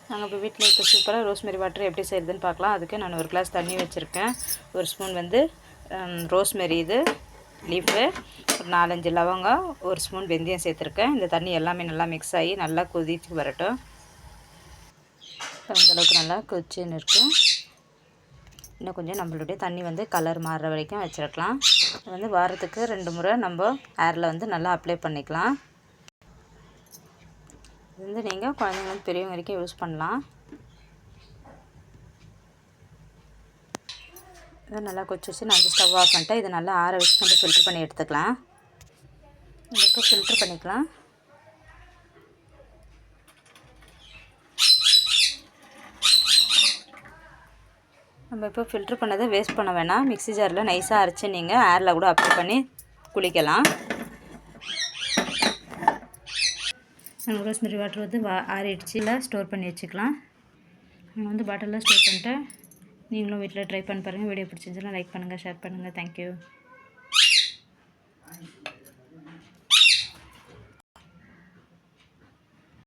நாங்கள் இப்போ வீட்டில் இப்போ சூப்பராக ரோஸ்மெரி வாட்டர் எப்படி செய்கிறதுன்னு பார்க்கலாம். அதுக்கு நான் 1 கிளாஸ் தண்ணி வச்சுருக்கேன். 1 ஸ்பூன் வந்து ரோஸ்மெரி இது லீஃபு, ஒரு 4-5 லவங்கம், 1 ஸ்பூன் வெந்தயம் சேர்த்துருக்கேன். இந்த தண்ணி எல்லாமே நல்லா மிக்ஸ் ஆகி நல்லா கொதித்து வரட்டும். அந்தளவுக்கு நல்லா கொதிச்சுன்னு இருக்கும். இன்னும் கொஞ்சம் நம்மளுடைய தண்ணி வந்து கலர் மாறுற வரைக்கும் வச்சுருக்கலாம். இது வந்து வாரத்துக்கு 2 முறை நம்ம ஹேரில் வந்து நல்லா அப்ளை பண்ணிக்கலாம். இது வந்து நீங்கள் குழந்தைங்க பெரியவங்க வரைக்கும் யூஸ் பண்ணலாம். இதை நல்லா கொதிச்சு வச்சு நான் ஸ்டவ் ஆஃப் பண்ணிட்டேன். இதை நல்லா ஆற வச்சு நம்ம ஃபில்ட்ரு பண்ணி எடுத்துக்கலாம். இப்போ ஃபில்ட்ரு பண்ணிக்கலாம். நம்ம இப்போ ஃபில்ட்ரு பண்ணதை வேஸ்ட் பண்ண வேணாம். மிக்ஸி ஜாரில் நைஸாக அரைச்சி நீங்கள் ஹேரில் கூட அப்ளை பண்ணி குளிக்கலாம். நம்ம ரோஸ்மெரி வாட்டர் வந்து ஆறிடுச்சு. இல்லை ஸ்டோர் பண்ணி வச்சுக்கலாம். நான் வந்து பாட்டிலில் ஸ்டோர் பண்ணிட்டேன். நீங்களும் வீட்டில் ட்ரை பண்ணி பாருங்கள். வீடியோ பிடிச்சிருந்துச்சுன்னா லைக் பண்ணுங்கள், ஷேர் பண்ணுங்கள். தேங்க்யூ.